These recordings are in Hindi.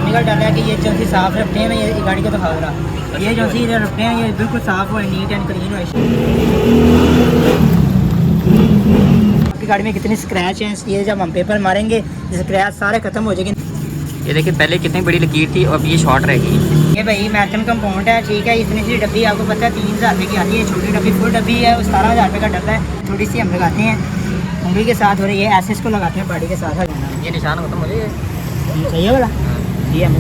केमिकल डाला है कि ये जो सी साफ रखते हैं। ये गाड़ी को दिखा रहा, ये जो सी रखते हैं ये बिल्कुल साफ हो, नीट एंड क्लीन हो। आपकी गाड़ी में कितनी स्क्रैच हैं, ये जब हम पेपर मारेंगे स्क्रैच सारे खत्म हो जाएंगे। ये देखिए पहले कितनी बड़ी लकीर थी और अब ये शॉर्ट रह गई। ये भाई मैथन कंपाउंड है, ठीक है। इतनी सी डब्बी आपको पता है 3000 रुपये की आती है। छोटी डब्बी फुल डब्बी है, 17,000 रुपये का डब्बा है। थोड़ी सी हम लगाते हैं उंगली के साथ, और ये ऐसे इसको लगाते हैं बॉडी के साथ। ये निशान खत्म हो जाए सही है वाला जी। हम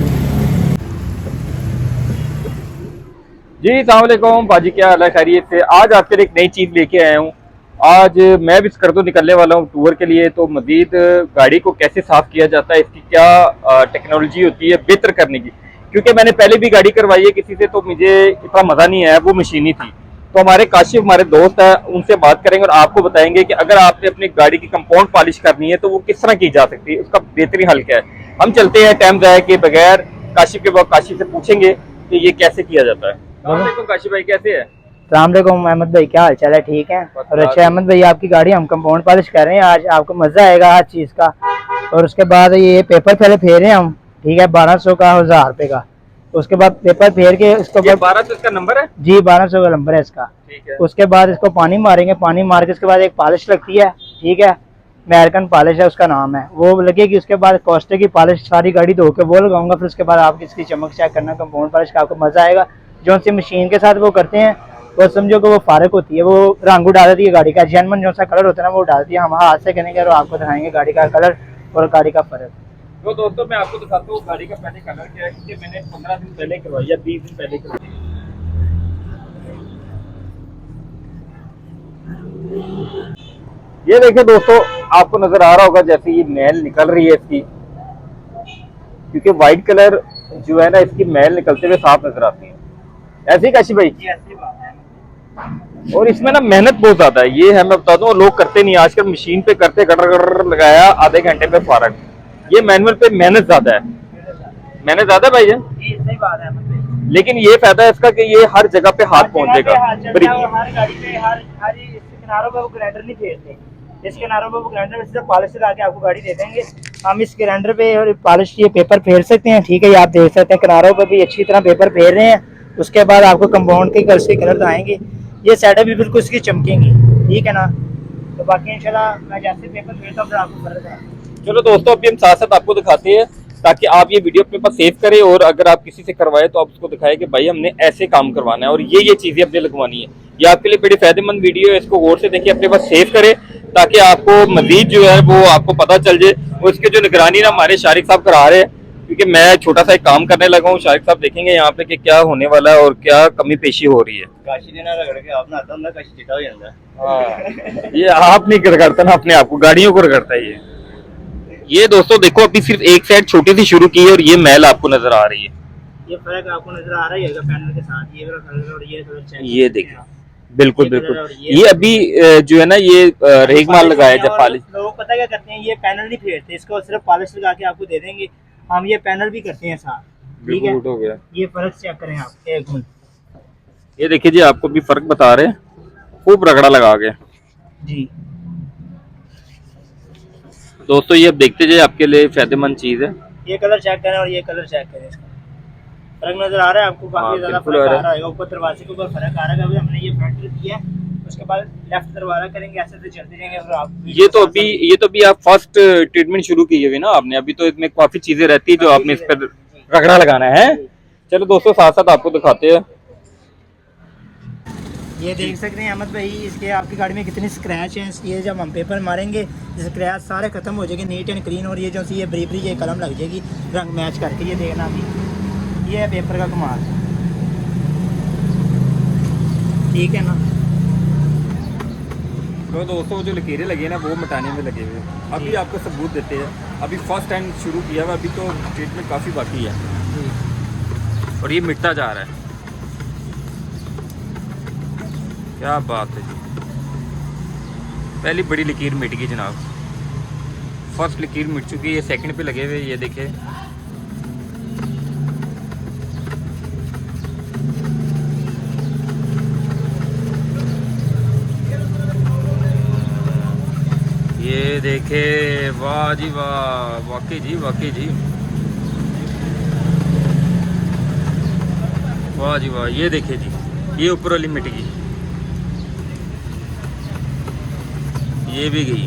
जी अस्सलाम वालेकुम बाजी, क्या हाल है, खैरियत से। आज आपके लिए एक नई चीज़ लेके आया हूँ। आज मैं भी स्कर्दो निकलने वाला हूँ टूर के लिए। तो मजीद गाड़ी को कैसे साफ़ किया जाता है, इसकी क्या टेक्नोलॉजी होती है बेहतर करने की, क्योंकि मैंने पहले भी गाड़ी करवाई है किसी से, तो मुझे इतना मज़ा नहीं आया, वो मशीनी थी। तो हमारे काशिफ हमारे दोस्त है, उनसे बात करेंगे और आपको बताएंगे कि अगर आपने अपनी गाड़ी की कंपाउंड पॉलिश करनी है तो वो किस तरह की जा सकती है, उसका बेहतरीन हल क्या है। हम चलते हैं टाइम ज़ाया के बगैर, काशिफ के बाद काशिफ से पूछेंगे कि ये कैसे किया जाता है। काशिफ भाई कैसे है? अस्सलाम अहमद भाई, क्या हाल चाल है? ठीक है। और अच्छा अहमद भाई, आपकी गाड़ी हम कंपाउंड पॉलिश कर रहे हैं, आज आपको मज़ा आएगा हर चीज़ का। और उसके बाद ये पेपर पहले फेरे हम, ठीक है, 1200 का 1000 रुपये का। उसके बाद पेपर फेर के इसको 1200 इसका नंबर है जी, 1200 का नंबर है इसका। ठीक है। उसके बाद इसको पानी मारेंगे, पानी मार के उसके बाद एक पॉलिश लगती है, ठीक है, अमेरिकन पॉलिश है उसका नाम है, वो लगेगी। उसके बाद कॉस्टे की पॉलिश सारी गाड़ी धो के वो लगाऊंगा। फिर उसके बाद आप इसकी चमक चेक करना कंपाउंड पॉलिश का, आपको मज़ा आएगा। जो सी मशीन के साथ वो करते हैं वो समझो कि वो फारक होती है, वो रंग उड़ा देती है गाड़ी का। जेनवन जो सा कलर होता है ना वो डालती है। हम हाथ से करेंगे और आपको दिखाएंगे गाड़ी का कलर और गाड़ी का फर्क। तो दोस्तों मैं आपको दिखाता हूँ गाड़ी का पहले कलर क्या है, क्योंकि मैंने 15 दिन पहले करवाई या 20 दिन पहले करवाई। ये देखिए दोस्तों, आपको नजर आ रहा होगा जैसे ये मैल निकल रही है इसकी, क्योंकि व्हाइट कलर जो है ना इसकी मैल निकलते हुए साफ नजर आती है। ऐसे ही काशिफ भाई? और इसमें ना मेहनत बहुत ज्यादा है, ये है मैं बता दूं, लोग करते नहीं आजकल, मशीन पे करते गटर गटर लगाया आधे घंटे में फारग। ये मैनुअल पे मेहनत ज्यादा है, मेहनत ज्यादा है भाई है। सही बात है, लेकिन ये फायदा है इसका कि ये हर जगह पे हाथ पहुंचेगा। हर गाड़ी पे हर किनारों पे वो ग्राइंडर नहीं फेरते, इस किनारों पे वो ग्राइंडर में सिर्फ पॉलिश लगा के आपको गाड़ी दे देंगे। हम इस ग्राइंडर पे और पॉलिश ये पेपर फेर सकते हैं, ठीक है। ये आप देख सकते हैं किनारों पे भी अच्छी तरह पेपर फेर रहे हैं। उसके बाद आपको कंपाउंड के कलर से कलर आएंगे, ये साइडें भी बिल्कुल इसकी चमकेंगी, ठीक है ना। तो बाकी इंशाल्लाह मैं जैसे पेपर फेरता हूँ फिर आपको फर्क है। चलो दोस्तों, अभी हम साथ साथ आपको दिखाते हैं ताकि आप ये वीडियो अपने पास सेव करें, और अगर आप किसी से करवाए तो आप उसको दिखाएं कि भाई हमने ऐसे काम करवाना है और ये चीजें अपने लगवानी है। ये आपके लिए बड़ी फायदेमंद वीडियो है, इसको गौर से देखिए, अपने पास सेव करें ताकि आपको मजीद जो है वो आपको पता चल जाए। और इसके जो निगरानी ना हमारे शारिक साहब करा रहे हैं, क्योंकि मैं छोटा सा एक काम करने लगा हूँ। शारिक साहब देखेंगे यहाँ पे कि क्या होने वाला है और क्या कमी पेशी हो रही है। ये आप नहीं रगड़ता ना अपने आप को, गाड़ियों को रगड़ता है ये दोस्तों देखो, अभी सिर्फ एक साइड छोटी सी शुरू की है और ये मैल आपको नजर आ रही है। ये फर्क आपको नजर आ रहा है पैनल के साथ, ये वाला कलर और ये कलर चेक। ये देखिए, बिल्कुल बिल्कुल। ये अभी जो है ना ये रेगमाल लगाया जब पॉलिश। लोग पता क्या करते हैं, ये पैनल नहीं फेरते, इसको सिर्फ पॉलिश लगा के आपको दे देंगे। हम ये पैनल भी करते हैं साथ, ठीक है। हो गया, ये फर्क चेक करें आप एक मिनट। ये देखिए जी, आपको भी फर्क बता रहे हैं, खूब रगड़ा लगा के जी। दोस्तों ये अब देखते जाए, आपके लिए फायदेमंद चीज है। ये कलर चेक करें और ये कलर चेक करें, इसका फर्क नजर आ रहा है आपको? काफी ज्यादा फर्क आ रहा है, ऊपर दरवाजे के ऊपर फर्क आ रहा है। अभी हमने ये फ्रंट किया, उसके बाद लेफ्ट दरवाजा करेंगे, ऐसे से चलते जाएंगे। और आप ये तो अभी आप फर्स्ट ट्रीटमेंट शुरू की हुई ना आपने, अभी तो इसमें काफी चीजें रहती है जो आपने इस पर रगड़ा लगाना है। चलो दोस्तों, साथ साथ आपको दिखाते हैं। ये देख सकते हैं अहमद भाई, इसके आपकी गाड़ी में कितनी स्क्रैच हैं। ये जब हम पेपर मारेंगे स्क्रैच सारे खत्म हो जाएंगे, नीट एंड क्लीन। और ये जो सी ये बरी बरी ये कलम लग जाएगी रंग मैच करके। ये देखना अभी, ये है पेपर का कमाल, ठीक है ना। तो दोस्तों जो लकीरें लगी है ना वो मिटाने में लगे हुए, अभी आपको सबूत देते हैं। अभी फर्स्ट टाइम शुरू किया हुआ, अभी तो ट्रीटमेंट काफ़ी बाकी है और ये मिटता जा रहा है। क्या बात है जी, पहली बड़ी लकीर मिट गई जनाब, फर्स्ट लकीर मिट चुकी है। ये सेकंड पे लगे हुए, ये देखिए। ये देखे, वाह जी वाह, वाकई जी वाकई जी। वाह जी वाह, ये देखिए जी, ये ऊपर वाली मिट गई, ये भी गई।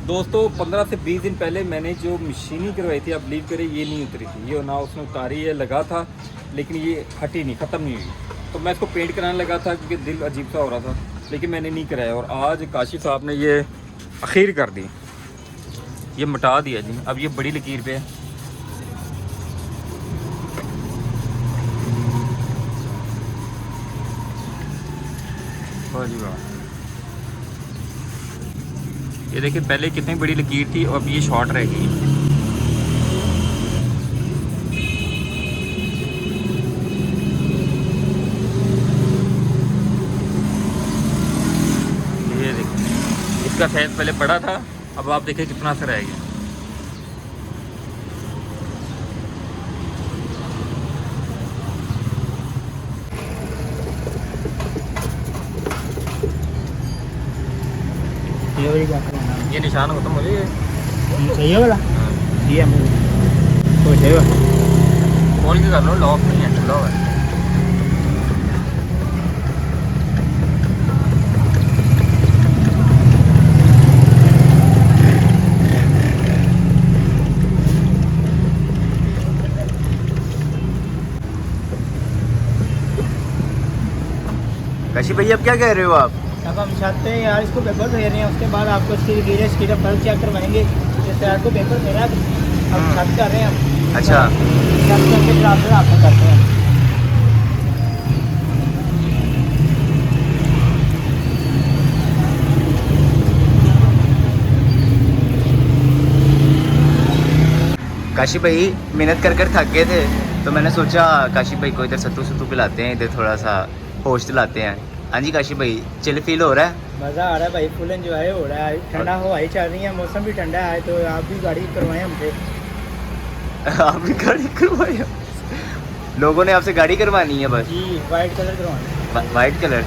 दोस्तों 15 से 20 दिन पहले मैंने जो मशीनी करवाई थी, आप बिलीव करें, ये नहीं उतरी थी। ये ना उसने उतारी है, लगा था लेकिन ये हटी नहीं, ख़त्म नहीं हुई। तो मैं इसको पेंट कराने लगा था क्योंकि दिल अजीब सा हो रहा था, लेकिन मैंने नहीं कराया। और आज काशिफ साहब ने ये अखीर कर दी, ये मिटा दिया जी। अब ये बड़ी लकीर पे है। वाह जी वाह, ये देखिए पहले कितनी बड़ी लकीर थी और अब ये शॉर्ट रह गई। ये देखिए, इसका साइज पहले बड़ा था, अब आप देखिए कितना सा रह गया। ये वाली क्या करना है? ये निशान होता मुझे सही है वाला? जी हम तो सही है। खोल के कर लो, लॉक नहीं है, खुला हुआ है। काशी भैया अब क्या कह रहे हो आप? अब हम चाहते हैं यार इसको पेपर दे रहे हैं, उसके बाद आपको इसकी गिरे इसकी फर्क चेक करवाएंगे। जैसे आपको पेपर दे रहा है, अब छत कर रहे हैं हम। अच्छा, छत करके फिर आपको करते हैं। काशी भाई मेहनत कर कर थक गए थे, तो मैंने सोचा काशी भाई को इधर सत्तू सत्तू पिलाते हैं, इधर थोड़ा सा होश दिलाते हैं। हाँ जी काशी भाई, चिल फील हो रहा है? मज़ा आ रहा है भाई, फुल एंजॉय हो रहा है। ठंडा हवाई चल रही है, मौसम भी ठंडा है, तो आप भी गाड़ी करवाएं हमसे। आप भी गाड़ी करवाए? लोगों ने आपसे गाड़ी करवानी है बस? जी, वाइट कलर करवाना। White colour?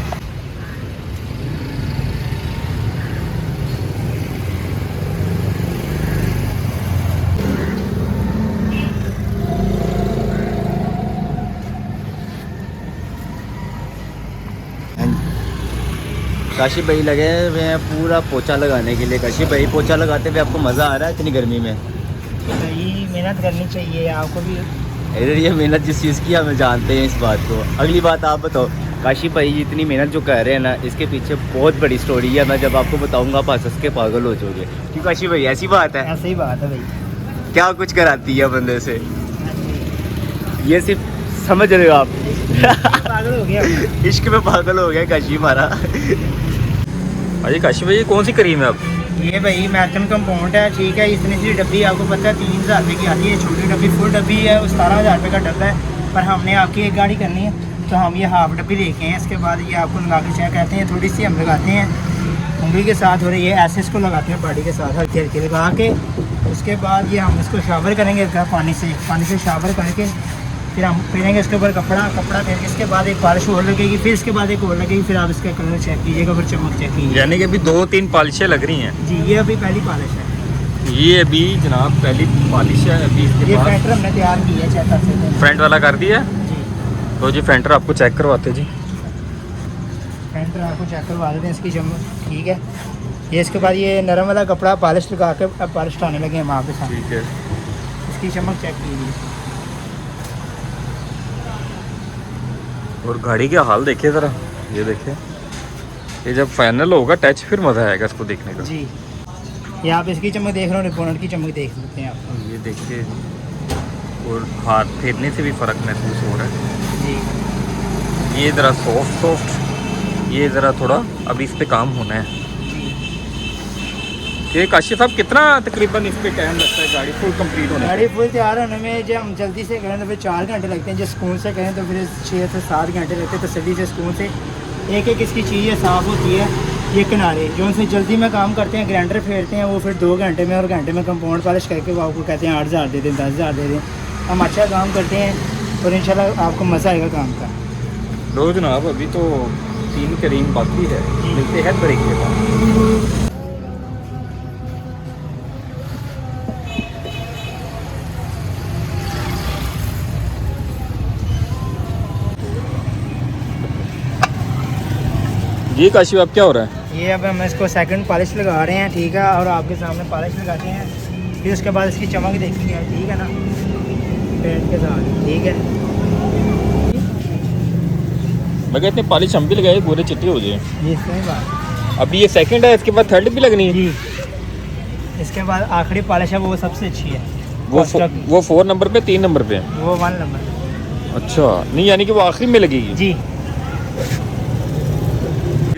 काशी भाई लगे हुए हैं पूरा पोछा लगाने के लिए। काशी भाई पोछा लगाते हुए आपको मज़ा आ रहा है इतनी गर्मी में? भाई मेहनत करनी चाहिए आपको भी। अरे ये मेहनत जिस चीज़ की हमें जानते हैं इस बात को। अगली बात आप बताओ, काशी भाई इतनी मेहनत जो कर रहे हैं ना, इसके पीछे बहुत बड़ी स्टोरी है। मैं जब आपको बताऊंगा आप हंस के पागल हो जाओगे। क्यों काशी भाई, ऐसी बात है? ऐसे ही बात है भाई। क्या कुछ कराती है बंदे से, ये सिर्फ समझ रहे हो आप? पागल हो गया। इश्क में पागल हो गया काशी हमारा। अरे काशी भाई, ये कौन सी क्रीम है अब? ये भाई अमेरिकन कंपाउंड है, ठीक है। इतनी सी डब्बी आपको पता है 3000 रुपये की आती है। छोटी डब्बी फुल डब्बी है, वो 17,000 रुपये का डब्बा है। पर हमने आपकी एक गाड़ी करनी है, तो हम ये हाफ डब्बी लेके हैं। इसके बाद ये आपको लगा के चेक कहते हैं, थोड़ी सी हम लगाते हैं उंगली के साथ, और ये ऐसे इसको लगाते हैं बॉडी के साथ हल्के हल्के लगा के। उसके बाद ये हम इसको शावर करेंगे पानी से शावर करके, फिर हम पहनेंगे इसके ऊपर कपड़ा पहन के। इसके बाद एक पॉलिश और लगेगी, फिर इसके बाद एक और लगेगी, फिर आप इसका कलर चेक कीजिएगा, फिर चमक चेक कीजिएगा। यानी कि अभी 2-3 पॉलिशें लग रही हैं जी, ये अभी पहली पॉलिश है। ये अभी जनाब पहली पॉलिश है। अभी इसके ये बाद फेंटर हमने तैयार की है, चेक कर सकते हैं। फ्रंट वाला कर दिया। जी, तो जी फेंटर आपको चेक करवाते जी। फेंटर आपको चेक करवा देते हैं इसकी चमक, ठीक है। ये इसके बाद ये नरम वाला कपड़ा पॉलिश लगा के अब पॉलिश आने लगे हम आपके साथ। ठीक है, इसकी चमक चेक कीजिए। और गाड़ी का हाल देखिए ज़रा, ये देखिए। ये जब फाइनल होगा टच, फिर मज़ा आएगा इसको देखने का। जी, ये आप इसकी चमक देख रहे हो, रिपोर्ट की चमक देख सकते हैं आप। ये देखिए, और हाथ फेरने से भी फ़र्क महसूस हो रहा है जी ये ज़रा सॉफ्ट, ये ज़रा थोड़ा अभी इस पे काम होना है। ये काशी साहब कितना तकरीबन इस पे टाइम लगता है गाड़ी फुल कंप्लीट होने गाड़ी फुल तैयार होने में? जब हम जल्दी से करें तो फिर 4 घंटे लगते हैं, जो सुकून से करें तो फिर 6 से 7 घंटे लगते हैं तसल्ली से सुकून से। एक एक इसकी चीज़ें साफ़ होती है। ये किनारे जो उनसे जल्दी में काम करते हैं, ग्राइंडर फेरते हैं, वो फिर 2 घंटे में, और घंटे में कंपाउंड पॉलिश करके वो आपको कहते हैं 8,000 दे दें, 10,000 दे दें। हम अच्छा काम करते हैं और इंशाल्लाह आपको मज़ा आएगा काम का। लो जनाब, अभी तो 3 करीम बाकी है, मिलते हैं ब्रेक के बाद। जी काशिफ अब क्या हो रहा है? ये अब हम इसको सेकंड पॉलिश लगा रहे हैं, ठीक है, और आपके सामने पॉलिश लगाते हैं, फिर उसके बाद इसकी चमक देखेंगे, ठीक है ना, पेंट के साथ, ठीक है। मैं कहते हैं पॉलिश हम भी लगाए पूरे चिट्टे हो जाए। जी सही बात। अभी ये सेकंड है, इसके बाद थर्ड भी लगनी है। जी इसके बाद आखिरी पॉलिश है वो सबसे अच्छी है। वो 4 नंबर पे 3 नंबर पे है। वो 1 नंबर। अच्छा नहीं, यानी कि वो आखिरी में लगेगी। जी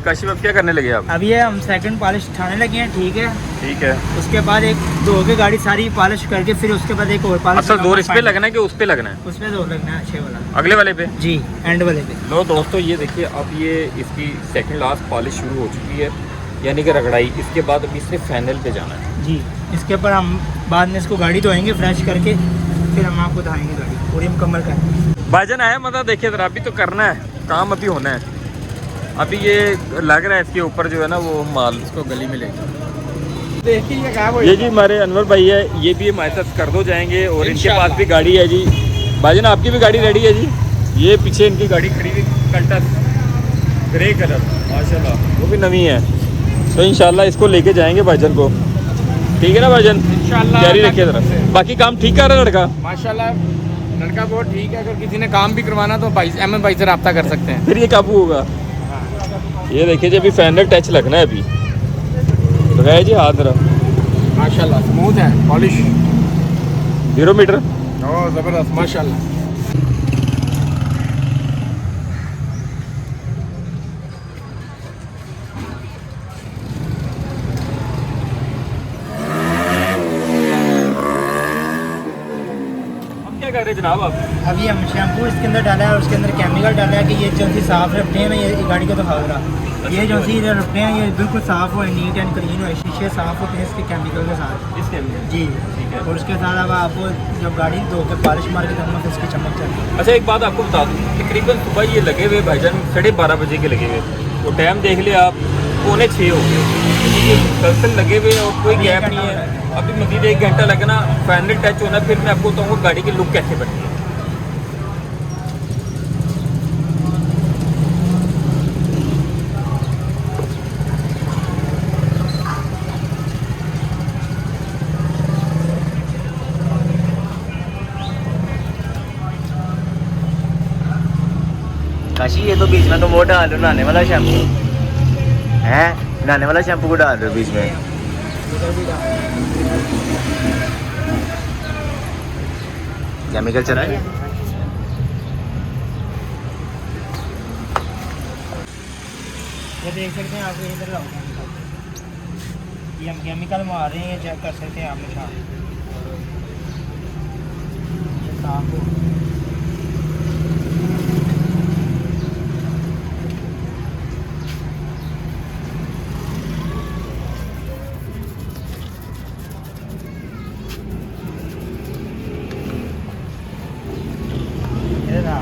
काशिफ अब क्या करने लगे आप? अब ये हम सेकंड पॉलिश उठाने लगे हैं, ठीक है। ठीक है। उसके बाद एक धो के गाड़ी सारी पॉलिश करके फिर उसके बाद एक और पॉलिश। अच्छा जोर इस पे लगना है कि उस पे लगना है? उसमें जोर लगना है अच्छे वाला, अगले वाले पे? जी एंड वाले पे। लो दोस्तों ये देखिए, अब ये इसकी सेकंड लास्ट पॉलिश शुरू हो चुकी है, यानी कि रगड़ाई। इसके बाद अभी इसने फाइनल पे जाना है। जी इसके ऊपर हम बाद में इसको गाड़ी धोएंगे फ्रेश करके, फिर हम आपको धोएंगे गाड़ी पूरी मुकम्मल करके। भाईजान है मतलब देखिए जरा, अभी तो करना है काम, अभी होना है। अभी ये लग रहा है इसके ऊपर जो है ना वो माल इसको गली में लेंगे। देखिए ये जी हमारे अनवर भाई है, ये भी हमारे साथ कर दो जाएंगे, और इनके पास भी गाड़ी है जी। भाईजान आपकी भी गाड़ी रेडी है जी? ये पीछे इनकी गाड़ी खड़ी हुई कंटस ग्रे कलर माशाल्लाह, वो भी नवी है। तो इंशाल्लाह इसको लेके जाएंगे भाईजान को, ठीक है ना भाईजान? इंशाल्लाह जारी रखिए जरा। बाकी काम ठीक कर रहा है लड़का? माशाल्लाह लड़का बहुत ठीक है। अगर किसी ने काम भी करवाना तो भाई अहमद भाई से रब्ता कर सकते हैं। फिर ये काबू होगा। ये देखिए जी अभी फाइनल टच लगना है, अभी लगाए जी हाथ जरा। माशाल्लाह स्मूथ है, पॉलिश 0 मीटर। ओह ज़बरदस्त माशाल्लाह। क्या कर रहे हैं जनाब आप? अभी हम शैम्पू इसके अंदर डाला है और उसके अंदर केमिकल डाला है कि ये जो सी साफ रखते हैं ना, ये गाड़ी का तो खतरा। ये जो सी रखते हैं ये बिल्कुल साफ हो, नीट एंड क्लीन हो, शीशे साफ होते हैं इसके केमिकल के साथ। इसके जी ठीक है। और उसके साथ अब आपको जब गाड़ी धो के पॉलिश मार के दूँगा तो इसकी चमक चलेगी। अच्छा एक बात आपको बता दूँ, तकरीबन सुबह ये लगे हुए भाईजान 12:30 बजे के लगे हुए, वो टाइम देख लिया आप 5:45 हो गए, ये मुसलसल लगे हुए और कोई गैप नहीं है। अभी मजीद 1 घंटा लगना फाइनल टच होना, फिर मैं आपको बताऊँगा गाड़ी की लुक कैसे बनती है। काशी ये तो बीच में तो वो डाल रहे हो नहाने वाला शैम्पू है, नहाने वाला शैम्पू को डाल रहे हो बीच में। केमिकल चला है। ये देख सकते हैं आप, इधर लाओ, ये हम केमिकल मार रहे हैं, ये चेक कर सकते हैं आप निशान। ये साफ हो। ये ना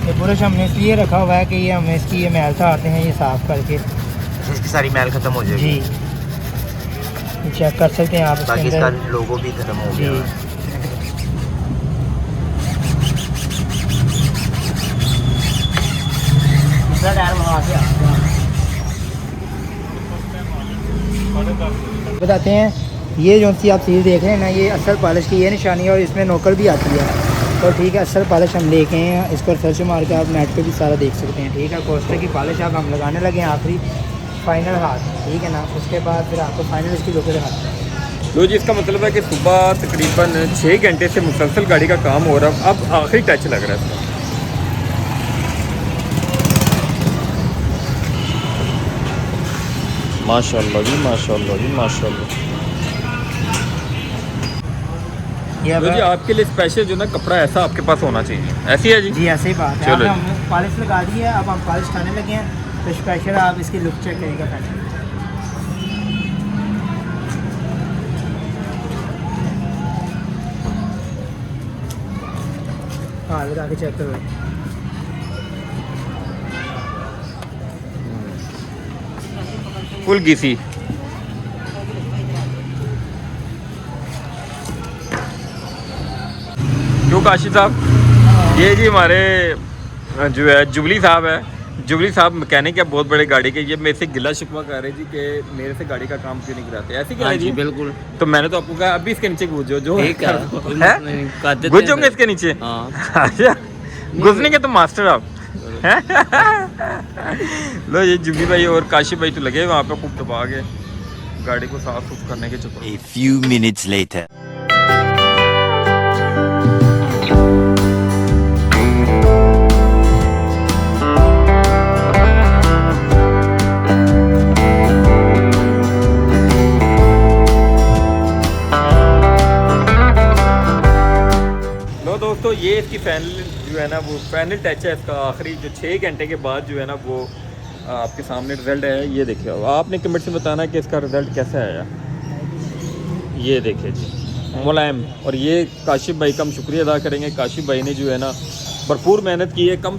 ये ब्रश हमने इसलिए रखा हुआ है कि ये हमें इसकी ये मैल आते हैं, ये साफ़ करके इसकी सारी मैल खत्म हो जाएगी। जी ये चेक कर सकते हैं आप इसके बाकी इसका अंदर। लोगो भी खत्म हो जी गया। दूसरा टायर वहाँ से आता है। बताते हैं, ये जो सी आप सील देख रहे हैं ना, ये असल पॉलिश की ये निशानी है और इसमें नोकर भी आती है। तो ठीक है, असल पॉलिश हम लेके हैं, इस पर सर्च मार के आप नेट पे भी सारा देख सकते हैं। ठीक है, कोस्टर की पॉलिश आप हम लगाने लगे हैं, आखिरी फाइनल हाथ, ठीक है ना। उसके बाद फिर आपको फाइनल इसकी लुक दिखाते हैं। लो जी इसका मतलब है कि सुबह तकरीबन 6 घंटे से मुसलसल गाड़ी का काम हो रहा है, अब आखिरी टच लग रहा है इसका। माशाल्लाह जी माशाल्लाह जी माशाल्लाह। ये तो जी आपके लिए स्पेशल जो ना कपड़ा ऐसा आपके पास होना चाहिए, ऐसी है जी? जी ऐसे ही बात है। चलो अब हमने पॉलिश लगा दी है, अब हम पॉलिश करने लगे हैं, तो स्पेशल आप इसकी लुक चेक करिएगा पहले। हाँ लगा के चेक करो। फुल घिसी। क्यों काशी साहब? ये जी हमारे जो है जुबली साहब है, जुबली साहब मैकेनिक है बहुत बड़े गाड़ी के। ये मेरे से गिला शिकवा कर रहे जी कि मेरे से गाड़ी का काम क्यों नहीं कराते, ऐसे क्या है जी? बिल्कुल। तो मैंने तो आपको कहा अभी इसके नीचे घुसो जो ठीक है, घुस जाओगे इसके नीचे। अच्छा घुसने के तो मास्टर आप हैं? लो ये जुबली भाई और काशी भाई तो लगे वहाँ पे खूब दबा के गाड़ी को साफ सुफ करने के चक्कर। A few minutes later. दोस्तों ये इसकी फाइनल जो है ना वो फाइनल टच है इसका, आखिरी जो 6 घंटे के बाद जो है ना वो आपके सामने रिज़ल्ट है। ये देखिए, आपने कमेंट से बताना कि इसका रिज़ल्ट कैसा आया। ये देखिए जी मुलायम। और ये काशिफ भाई का हम शुक्रिया अदा करेंगे। काशिफ भाई ने जो है ना भरपूर मेहनत की है। कम